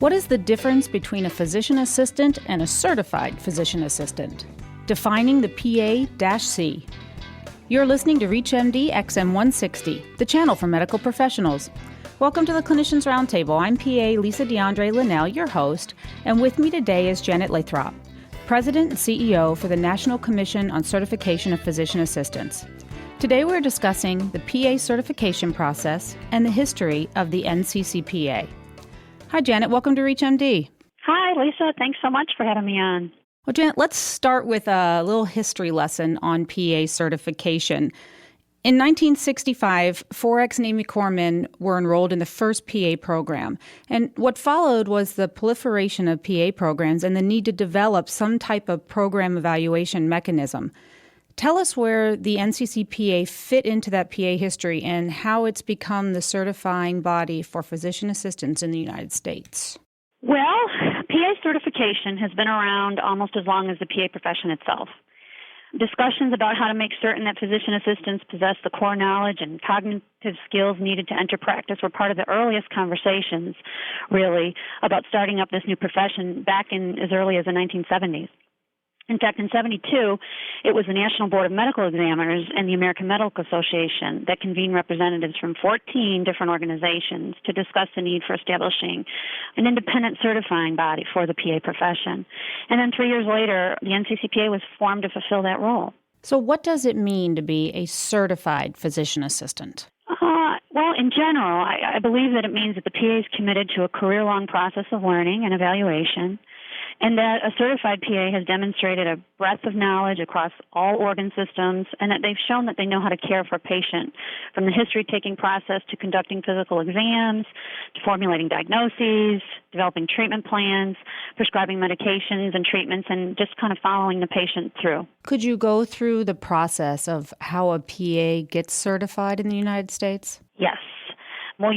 What is the difference between a physician assistant and a certified physician assistant? Defining the PA-C. You're listening to ReachMD XM160, the channel for medical professionals. Welcome to the Clinicians Roundtable. I'm PA Lisa D'Andrea Lenell, your host, and with me today is Janet Lathrop, President and CEO for the National Commission on Certification of Physician Assistants. Today we're discussing the PA certification process and the history of the NCCPA. Hi, Janet. Welcome to ReachMD. Hi, Lisa. Thanks so much for having me on. Well, Janet, let's start with a little history lesson on PA certification. In 1965, 4 ex-Navy corpsmen were enrolled in the first PA program. And what followed was the proliferation of PA programs and the need to develop some type of program evaluation mechanism. Tell us where the NCCPA fit into that PA history and how it's become the certifying body for physician assistants in the United States. Well, PA certification has been around almost as long as the PA profession itself. Discussions about how to make certain that physician assistants possess the core knowledge and cognitive skills needed to enter practice were part of the earliest conversations, really, about starting up this new profession back in as early as the 1970s. In fact, in 1972, it was the National Board of Medical Examiners and the American Medical Association that convened representatives from 14 different organizations to discuss the need for establishing an independent certifying body for the PA profession. And then 3 years later, the NCCPA was formed to fulfill that role. So what does it mean to be a certified physician assistant? Well, in general, I believe that it means that the PA is committed to a career-long process of learning and evaluation, and that a certified PA has demonstrated a breadth of knowledge across all organ systems, and that they've shown that they know how to care for a patient, from the history-taking process to conducting physical exams, to formulating diagnoses, developing treatment plans, prescribing medications and treatments, and just kind of following the patient through. Could you go through the process of how a PA gets certified in the United States? Yes. Well,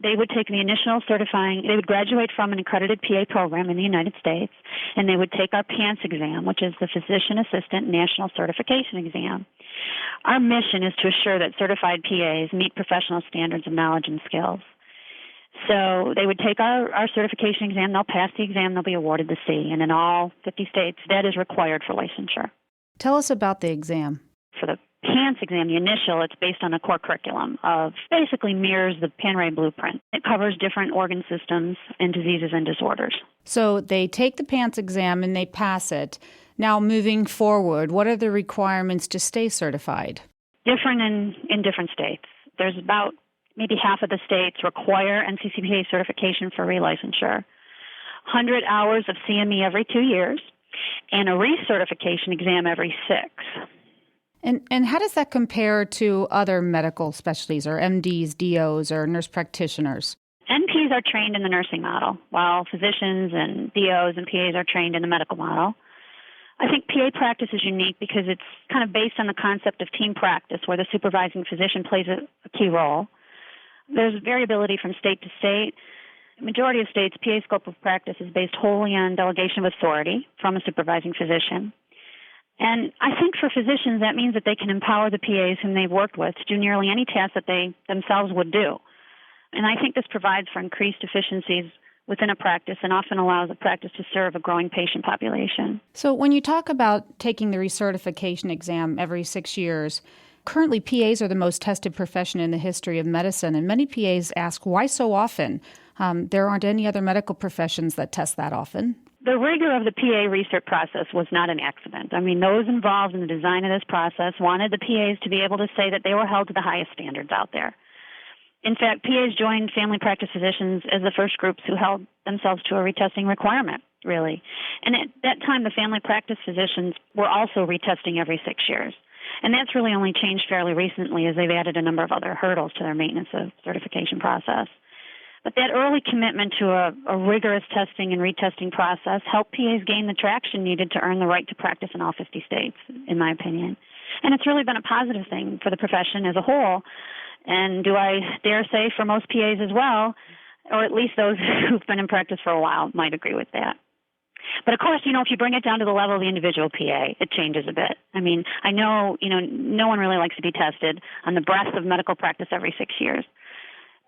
they would take the initial certifying, they would graduate from an accredited PA program in the United States, and they would take our PANCE exam, which is the Physician Assistant National Certification Exam. Our mission is to assure that certified PAs meet professional standards of knowledge and skills. So they would take our certification exam, they'll pass the exam, they'll be awarded the C, and in all 50 states, that is required for licensure. Tell us about the exam. For the PANCE exam, the initial, it's based on a core curriculum of basically mirrors the PANRAE blueprint. It covers different organ systems and diseases and disorders. So they take the PANCE exam and they pass it. Now, moving forward, what are the requirements to stay certified? Different in different states. There's about maybe half of the states require NCCPA certification for relicensure, 100 hours of CME every 2 years, and a recertification exam every 6. And how does that compare to other medical specialties or MDs, DOs, or nurse practitioners? NPs are trained in the nursing model, while physicians and DOs and PAs are trained in the medical model. I think PA practice is unique because it's kind of based on the concept of team practice, where the supervising physician plays a key role. There's variability from state to state. The majority of states, PA scope of practice is based wholly on delegation of authority from a supervising physician. And I think for physicians, that means that they can empower the PAs whom they've worked with to do nearly any task that they themselves would do. And I think this provides for increased efficiencies within a practice and often allows a practice to serve a growing patient population. So when you talk about taking the recertification exam every 6 years, currently PAs are the most tested profession in the history of medicine, and many PAs ask why so often. There aren't any other medical professions that test that often. The rigor of the PA research process was not an accident. I mean, those involved in the design of this process wanted the PAs to be able to say that they were held to the highest standards out there. In fact, PAs joined family practice physicians as the first groups who held themselves to a retesting requirement, really. And at that time, the family practice physicians were also retesting every 6 years. And that's really only changed fairly recently as they've added a number of other hurdles to their maintenance of certification process. But that early commitment to a rigorous testing and retesting process helped PAs gain the traction needed to earn the right to practice in all 50 states, in my opinion. And it's really been a positive thing for the profession as a whole, and do I dare say for most PAs as well, or at least those who've been in practice for a while might agree with that. But of course, if you bring it down to the level of the individual PA, it changes a bit. I mean, I know, no one really likes to be tested on the breadth of medical practice every 6 years.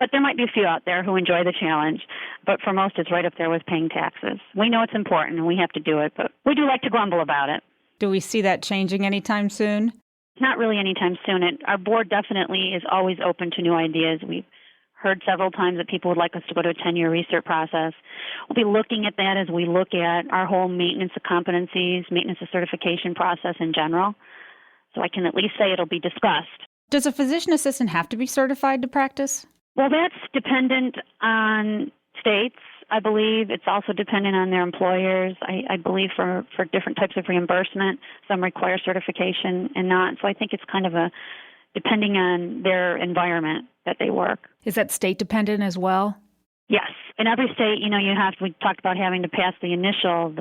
But there might be a few out there who enjoy the challenge. But for most, it's right up there with paying taxes. We know it's important and we have to do it, but we do like to grumble about it. Do we see that changing anytime soon? Not really anytime soon. Our board definitely is always open to new ideas. We've heard several times that people would like us to go to a 10-year research process. We'll be looking at that as we look at our whole maintenance of competencies, maintenance of certification process in general. So I can at least say it'll be discussed. Does a physician assistant have to be certified to practice? Well, that's dependent on states, I believe. It's also dependent on their employers. I believe for different types of reimbursement, some require certification and not. So I think it's kind of depending on their environment that they work. Is that state dependent as well? Yes. In every state, we talked about having to pass the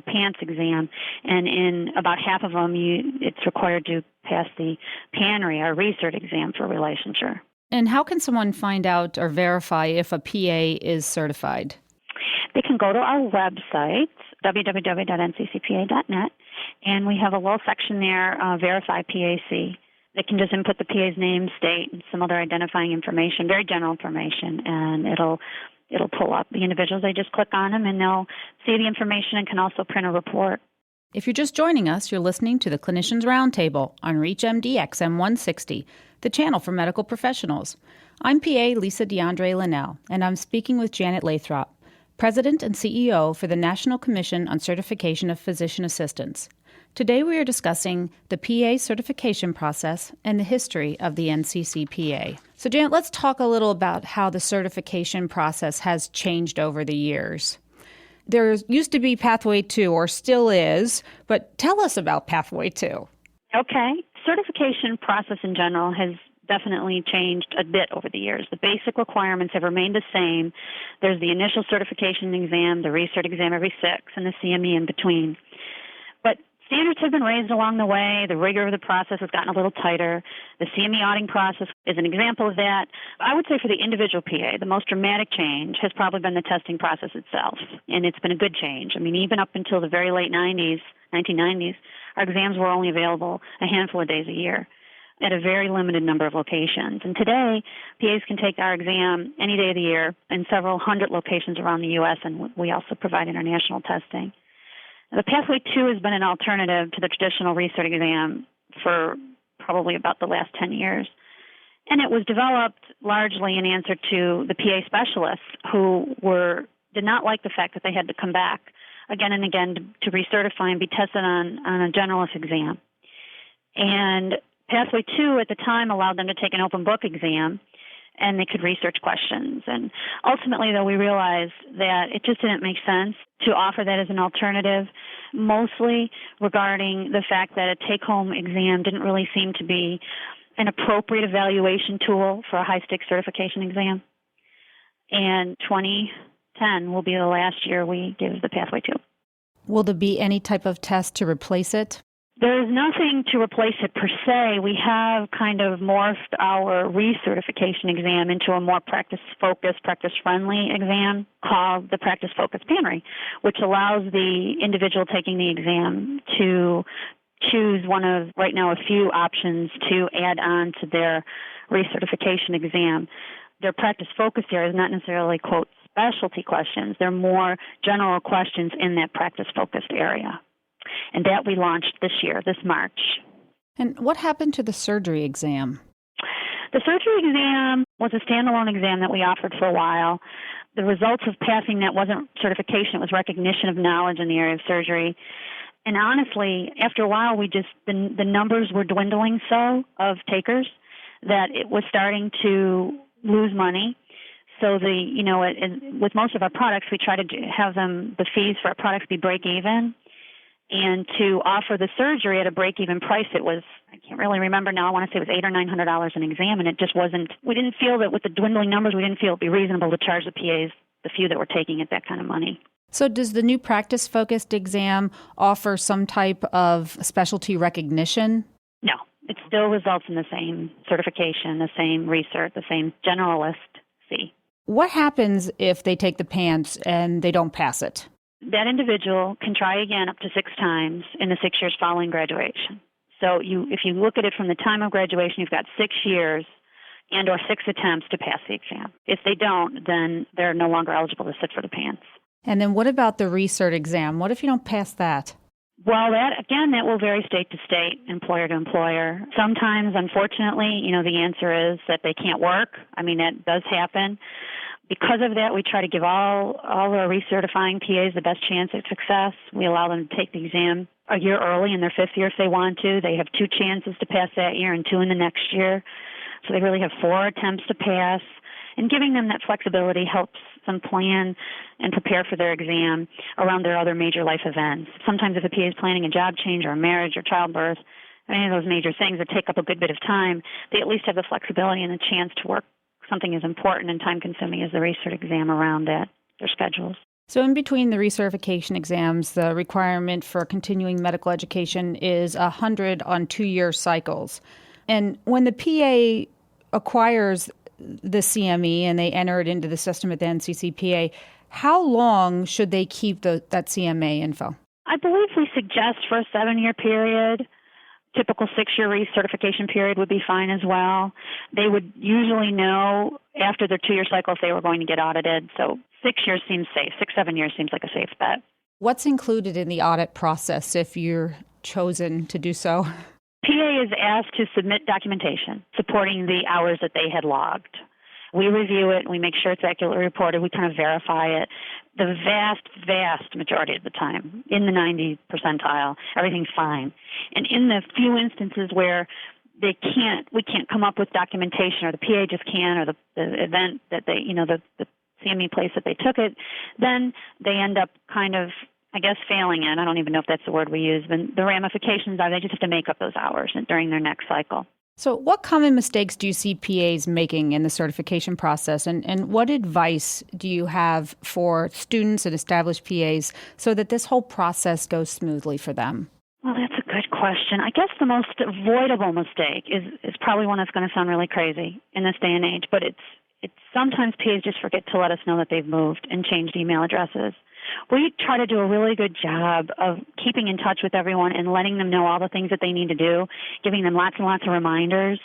PANS exam, and in about half of them, it's required to pass the PANRE, or research exam for relicensure. And how can someone find out or verify if a PA is certified? They can go to our website, www.nccpa.net, and we have a little section there, Verify PAC. They can just input the PA's name, state, and some other identifying information, very general information, and it'll pull up the individuals. They just click on them, and they'll see the information and can also print a report. If you're just joining us, you're listening to the Clinicians Roundtable on ReachMD XM 160, the channel for medical professionals. I'm PA Lisa D'Andrea Lenell, and I'm speaking with Janet Lathrop, President and CEO for the National Commission on Certification of Physician Assistants. Today we are discussing the PA certification process and the history of the NCCPA. So Janet, let's talk a little about how the certification process has changed over the years. There used to be Pathway 2, or still is, but tell us about Pathway 2. Okay. Certification process in general has definitely changed a bit over the years. The basic requirements have remained the same. There's the initial certification exam, the research exam every 6, and the CME in between. But standards have been raised along the way. The rigor of the process has gotten a little tighter. The CME auditing process is an example of that. I would say for the individual PA, the most dramatic change has probably been the testing process itself, and it's been a good change. I mean, even up until the very late 1990s, our exams were only available a handful of days a year at a very limited number of locations. And today, PAs can take our exam any day of the year in several hundred locations around the U.S., and we also provide international testing. The Pathway 2 has been an alternative to the traditional research exam for probably about the last 10 years. And it was developed largely in answer to the PA specialists who did not like the fact that they had to come back again and again to recertify and be tested on a generalist exam. And Pathway 2 at the time allowed them to take an open book exam, and they could research questions. And ultimately, though, we realized that it just didn't make sense to offer that as an alternative, mostly regarding the fact that a take-home exam didn't really seem to be an appropriate evaluation tool for a high-stakes certification exam. And 2010 will be the last year we give the Pathway 2. Will there be any type of test to replace it? There is nothing to replace it per se. We have kind of morphed our recertification exam into a more practice-focused, practice-friendly exam called the Practice-Focused PANRE, which allows the individual taking the exam to choose one of, right now, a few options to add on to their recertification exam. Their practice-focused area is not necessarily, quote, specialty questions. They're more general questions in that practice-focused area. And that we launched this March. And what happened to the surgery exam? The surgery exam was a standalone exam that we offered for a while. The results of passing that wasn't certification, it was recognition of knowledge in the area of surgery. And honestly, after a while, the numbers were dwindling so of takers that it was starting to lose money. So with most of our products, we try to have the fees for our products be break even. And to offer the surgery at a break-even price, it was, I can't really remember now, I want to say it was $800 or $900 an exam, and it just wasn't, we didn't feel that with the dwindling numbers, we didn't feel it would be reasonable to charge the PAs, the few that were taking it, that kind of money. So does the new practice-focused exam offer some type of specialty recognition? No, it still results in the same certification, the same research, the same generalist fee. What happens if they take the PANS and they don't pass it? That individual can try again up to 6 times in the 6 years following graduation. So if you look at it from the time of graduation, you've got 6 years and or 6 attempts to pass the exam. If they don't, then they're no longer eligible to sit for the PANCE. And then what about the recert exam? What if you don't pass that? Well, that will vary state to state, employer to employer. Sometimes, unfortunately, the answer is that they can't work. I mean, that does happen. Because of that, we try to give all our recertifying PAs the best chance at success. We allow them to take the exam a year early in their 5th year if they want to. They have 2 chances to pass that year and 2 in the next year. So they really have 4 attempts to pass. And giving them that flexibility helps them plan and prepare for their exam around their other major life events. Sometimes if a PA is planning a job change or a marriage or childbirth, any of those major things that take up a good bit of time, they at least have the flexibility and the chance to work something as important and time-consuming as the recert exam around that, their schedules. So in between the recertification exams, the requirement for continuing medical education is 100 on 2-year cycles. And when the PA acquires the CME and they enter it into the system at the NCCPA, how long should they keep that CMA info? I believe we suggest for a 7-year period. Typical 6-year recertification period would be fine as well. They would usually know after their 2-year cycle if they were going to get audited. So 6 years seems safe. 6-7 years seems like a safe bet. What's included in the audit process if you're chosen to do so? PA is asked to submit documentation supporting the hours that they had logged. We review it, we make sure it's accurately reported, we kind of verify it. The vast, vast majority of the time, in the 90 percentile, everything's fine. And in the few instances where we can't come up with documentation, or the PA just can't, or the event that they, the CME place that they took it, then they end up kind of, failing it. I don't even know if that's the word we use, but the ramifications are they just have to make up those hours during their next cycle. So what common mistakes do you see PAs making in the certification process, and what advice do you have for students and established PAs so that this whole process goes smoothly for them? Well, that's a good question. I guess the most avoidable mistake is probably one that's going to sound really crazy in this day and age, but it's sometimes PAs just forget to let us know that they've moved and changed email addresses. We try to do a really good job of keeping in touch with everyone and letting them know all the things that they need to do, giving them lots and lots of reminders.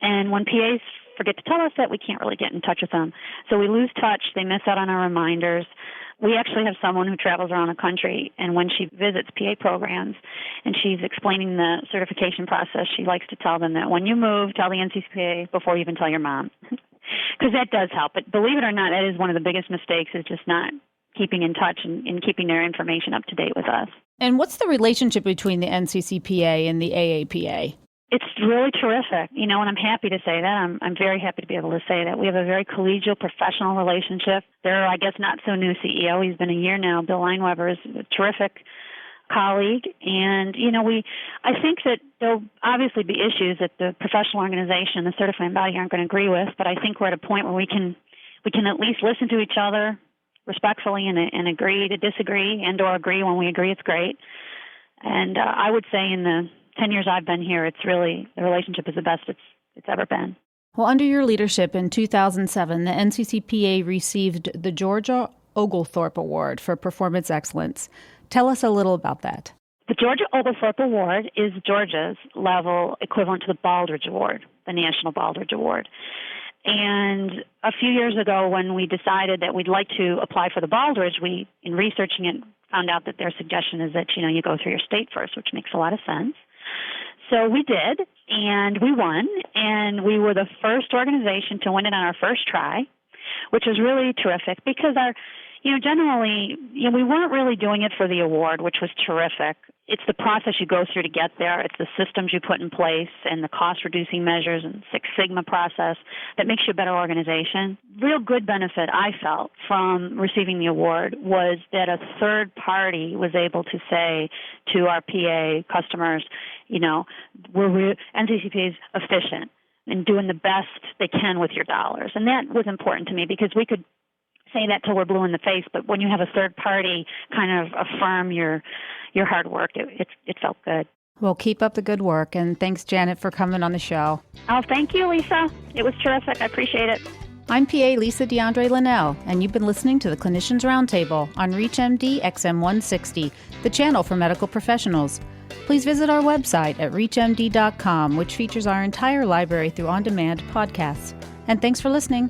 And when PAs forget to tell us that, we can't really get in touch with them. So we lose touch. They miss out on our reminders. We actually have someone who travels around the country, and when she visits PA programs and she's explaining the certification process, she likes to tell them that when you move, tell the NCCPA before you even tell your mom. Because that does help. But believe it or not, that is one of the biggest mistakes, is just not keeping in touch and keeping their information up to date with us. And what's the relationship between the NCCPA and the AAPA? It's really terrific, and I'm happy to say that. I'm very happy to be able to say that. We have a very collegial, professional relationship. Their, not so new CEO, he's been a year now, Bill Lineweber, is a terrific colleague. And, I think that there'll obviously be issues that the professional organization and the certifying body aren't going to agree with, but I think we're at a point where we can at least listen to each other respectfully and agree to disagree, and or agree. When we agree, it's great. And I would say in the 10 years I've been here, it's really, the relationship is the best it's ever been. Well, under your leadership in 2007, the NCCPA received the Georgia Oglethorpe Award for Performance Excellence. Tell us a little about that. The Georgia Oglethorpe Award is Georgia's level equivalent to the Baldrige Award, the National Baldrige Award. And a few years ago, when we decided that we'd like to apply for the Baldrige, we, in researching it, found out that their suggestion is that, you go through your state first, which makes a lot of sense. So we did, and we won, and we were the first organization to win it on our first try, which was really terrific because generally, we weren't really doing it for the award, which was terrific. It's the process you go through to get there. It's the systems you put in place and the cost-reducing measures and Six Sigma process that makes you a better organization. Real good benefit I felt from receiving the award was that a third party was able to say to our PA customers, NCCPA is efficient and doing the best they can with your dollars. And that was important to me because we could say that till we're blue in the face, but when you have a third party kind of affirm your hard work, it felt good. Well, keep up the good work, and thanks, Janet, for coming on the show. Oh, thank you, Lisa. It was terrific. I appreciate it. I'm PA Lisa D'Andrea Lenell, and you've been listening to the Clinicians Roundtable on ReachMD XM160, the channel for medical professionals. Please visit our website at reachmd.com, which features our entire library through on-demand podcasts. And thanks for listening.